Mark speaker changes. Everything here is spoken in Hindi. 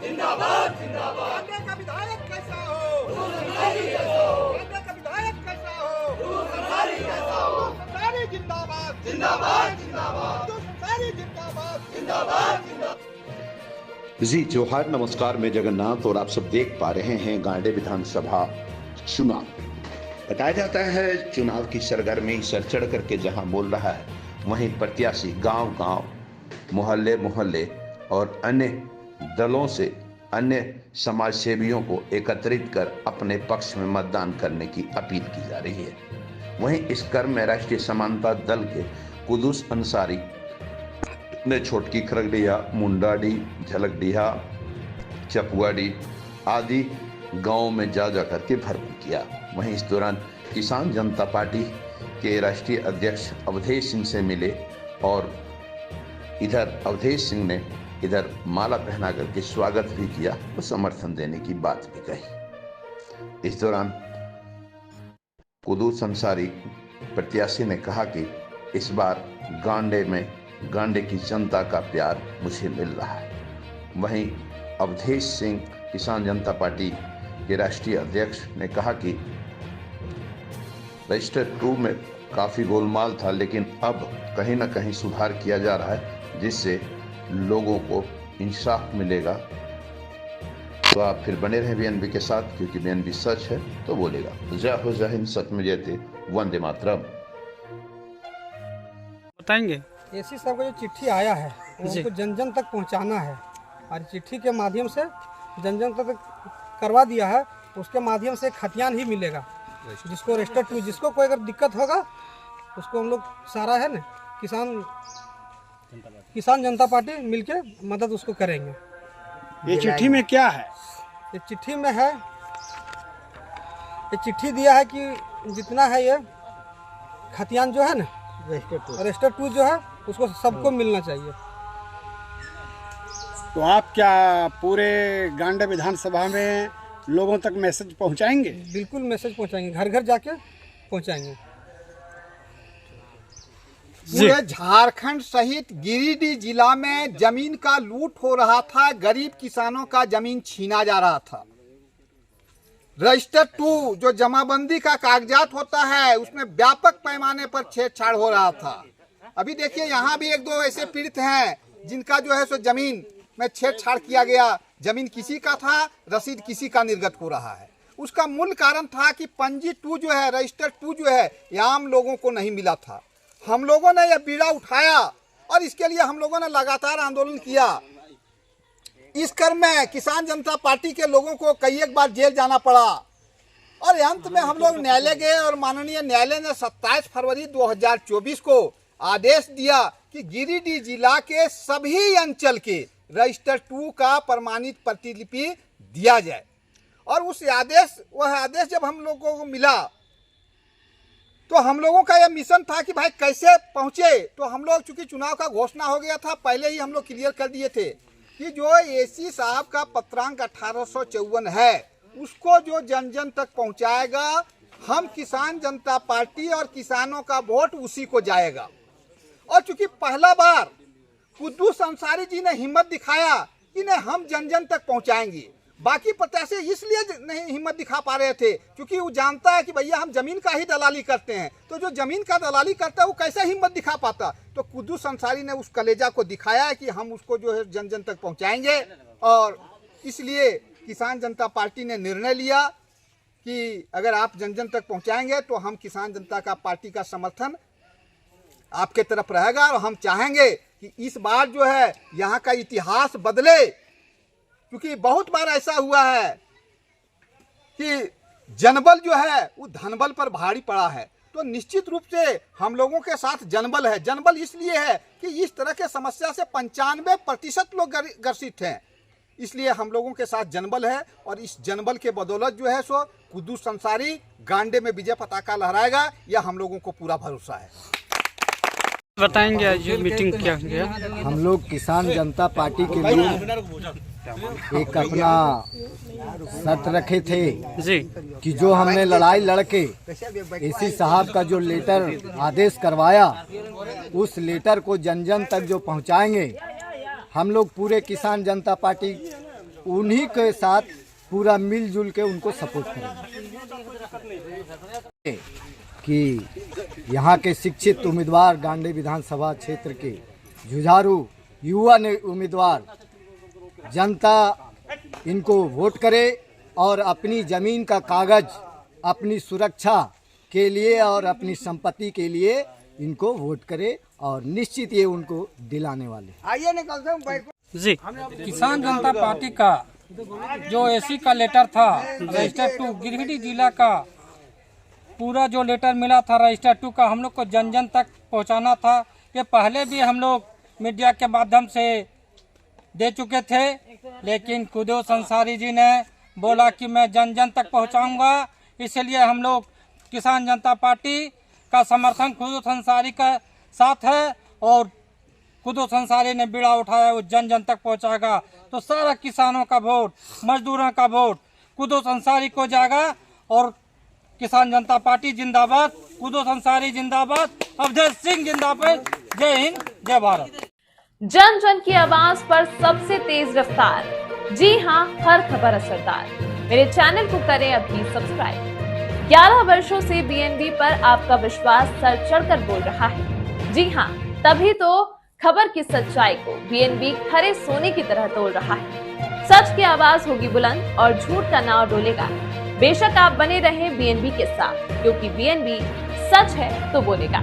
Speaker 1: जिंदाबाद जिंदाबाद। गांडे का विधायक कैसा हो, गांडे का विधायक कैसा हो, संसारी जिंदाबाद जिंदाबाद जिंदाबाद, संसारी जिंदाबाद जिंदाबाद जिंदाबाद।
Speaker 2: जी जोहार, नमस्कार। मैं जगन्नाथ और आप सब देख पा रहे हैं गांडे विधानसभा चुनाव। बताया जाता है चुनाव की सरगर्मी सर चढ़ करके जहां बोल रहा है, वहीं प्रत्याशी गांव गांव, मोहल्ले मोहल्ले और अन्य दलों से अन्य समाज सेवियों को एकत्रित कर अपने पक्ष में मतदान करने की अपील की जा रही है। वहीं इस क्रम में राष्ट्रीय समानता दल के कुद्दूस अंसारी ने छोटकी खरगडिया, मुंडाडी, झलकडीहा, चपुआडी आदि गांवों में जा करके भरपूर किया। वहीं इस दौरान किसान जनता पार्टी के राष्ट्रीय अध्यक्ष अवधेश सिंह से मिले और इधर अवधेश सिंह ने इधर माला पहना करके स्वागत भी किया और समर्थन देने की बात भी कही। इस दौरान कुद्दूस अंसारी प्रत्याशी ने कहा कि इस बार गांडे की जनता का प्यार मुझे मिल रहा है। वहीं अवधेश सिंह किसान जनता पार्टी के राष्ट्रीय अध्यक्ष ने कहा कि रजिस्टर 2 में काफ़ी गोलमाल था, लेकिन अब कहीं ना कहीं सुधार किया जा रहा है, जिससे लोगों को इंसाफ मिलेगा। तो आप फिर बने रहें बीएनबी के साथ, क्योंकि बीएनबी सच है तो बोलेगा। जय हो, जय हिंद, सच में जयते, वंदे मातरम।
Speaker 3: बताएंगे
Speaker 4: एसी साहब का जो चिट्ठी आया है वो हमको जन जन तक पहुंचाना है, और चिट्ठी के माध्यम से जन जन तक करवा दिया है। उसके माध्यम से खतियान ही मिलेगा, जिसको रजिस्टर 2, जिसको कोई अगर दिक्कत होगा उसको हम लोग सारा है ना किसान जनता पार्टी मिलके मदद उसको करेंगे।
Speaker 3: ये चिट्ठी में क्या है?
Speaker 4: ये चिट्ठी में है, ये चिट्ठी दिया है कि जितना है ये खतियान जो है ना रजिस्टर 2 जो है उसको सबको मिलना चाहिए।
Speaker 3: तो आप क्या पूरे गांडे विधानसभा में लोगों तक मैसेज पहुंचाएंगे?
Speaker 4: बिल्कुल मैसेज पहुंचाएंगे, घर घर जाके पहुंचाएंगे।
Speaker 1: पूरे झारखंड सहित गिरिडीह जिला में जमीन का लूट हो रहा था, गरीब किसानों का जमीन छीना जा रहा था। रजिस्टर 2 जो जमाबंदी का कागजात होता है, उसमें व्यापक पैमाने पर छेड़छाड़ हो रहा था। अभी देखिए यहाँ भी एक दो ऐसे पीड़ित हैं जिनका जो है सो जमीन में छेड़छाड़ किया गया। जमीन किसी का था, रसीद किसी का निर्गत हो रहा है। उसका मूल कारण था कि पंजी 2 जो है, रजिस्टर 2 जो है, ये आम लोगों को नहीं मिला था। हम लोगों ने यह बीड़ा उठाया और इसके लिए हम लोगों ने लगातार आंदोलन किया। इस क्रम में किसान जनता पार्टी के लोगों को कई एक बार जेल जाना पड़ा और अंत में हम लोग न्यायालय गए और माननीय न्यायालय ने 27 फरवरी 2024 को आदेश दिया कि गिरिडीह जिला के सभी अंचल के रजिस्टर 2 का प्रमाणित प्रतिलिपि दिया जाए। और वह आदेश जब हम लोगों को मिला तो हम लोगों का यह मिशन था कि भाई कैसे पहुंचे। तो हम लोग, चूंकि चुनाव का घोषणा हो गया था, पहले ही हम लोग क्लियर कर दिए थे कि जो एसी साहब का पत्रांक 1854 है उसको जो जन जन तक पहुंचाएगा, हम किसान जनता पार्टी और किसानों का वोट उसी को जाएगा। और चूंकि पहला बार कुद्दूस अंसारी जी ने हिम्मत दिखाया कि नहीं, हम जन जन तक पहुंचाएंगे। बाकी प्रत्याशी इसलिए नहीं हिम्मत दिखा पा रहे थे क्योंकि वो जानता है कि भैया हम जमीन का ही दलाली करते हैं, तो जो जमीन का दलाली करता है वो कैसे हिम्मत दिखा पाता। तो कुद्दूस अंसारी ने उस कलेजा को दिखाया है कि हम उसको जो है जन जन तक पहुंचाएंगे। और इसलिए किसान जनता पार्टी ने निर्णय लिया कि अगर आप जन जन तक पहुंचाएंगे तो हम किसान जनता का पार्टी का समर्थन आपके तरफ रहेगा। और हम चाहेंगे कि इस बार जो है यहाँ का इतिहास बदले, क्योंकि बहुत बार ऐसा हुआ है कि जनबल जो है वो धनबल पर भारी पड़ा है। तो निश्चित रूप से हम लोगों के साथ जनबल है। जनबल इसलिए है कि इस तरह के समस्या से 95% लोग ग्रसित हैं, इसलिए हम लोगों के साथ जनबल है। और इस जनबल के बदौलत जो है सो कुद्दूस अंसारी गांडे में विजय पताका लहराएगा, यह हम लोगों को पूरा भरोसा है।
Speaker 3: बताएंगे आज मीटिंग क्या गया?
Speaker 5: हम लोग किसान जनता पार्टी के लोग एक अपना शर्त रखे थे
Speaker 3: जी
Speaker 5: कि जो हमने लड़ाई लड़के एसी साहब का जो लेटर आदेश करवाया, उस लेटर को जन जन तक जो पहुंचाएंगे, हम लोग पूरे किसान जनता पार्टी उन्हीं के साथ पूरा मिलजुल के उनको सपोर्ट करेंगे कि यहाँ के शिक्षित उम्मीदवार गांडी विधानसभा क्षेत्र के जुझारू युवा उम्मीदवार जनता इनको वोट करे और अपनी ज़मीन का कागज अपनी सुरक्षा के लिए और अपनी संपत्ति के लिए इनको वोट करे और निश्चित ये उनको दिलाने वाले।
Speaker 6: जी
Speaker 7: किसान जनता पार्टी का जो एसी का लेटर था रजिस्टर 2 गिरिडीह जिला का पूरा जो लेटर मिला था रजिस्टर 2 का हम लोग को जन जन तक पहुंचाना था। ये पहले भी हम लोग मीडिया के माध्यम से दे चुके थे, लेकिन कुदूस अंसारी जी ने बोला कि मैं जन जन तक पहुंचाऊंगा, इसलिए हम लोग किसान जनता पार्टी का समर्थन कुदूस अंसारी का साथ है और कुदूस अंसारी ने बीड़ा उठाया वो जन जन तक पहुंचाएगा। तो सारा किसानों का वोट, मजदूरों का वोट कुदूस अंसारी को जाएगा और किसान जनता पार्टी जिंदाबाद, कुदूस अंसारी जिंदाबाद, अवधेश सिंह जिंदाबाद। जय हिंद, जय भारत।
Speaker 8: जन जन की आवाज पर सबसे तेज रफ्तार, जी हाँ, हर खबर असरदार। मेरे चैनल को करें अभी सब्सक्राइब। 11 वर्षों से बीएनबी पर आपका विश्वास सर चढ़कर बोल रहा है। जी हाँ, तभी तो खबर की सच्चाई को बीएनबी खरे सोने की तरह तोल रहा है। सच की आवाज होगी बुलंद और झूठ का नाव डोलेगा। बेशक आप बने रहें बीएनबी के साथ, क्योंकि बीएनबी सच है तो बोलेगा।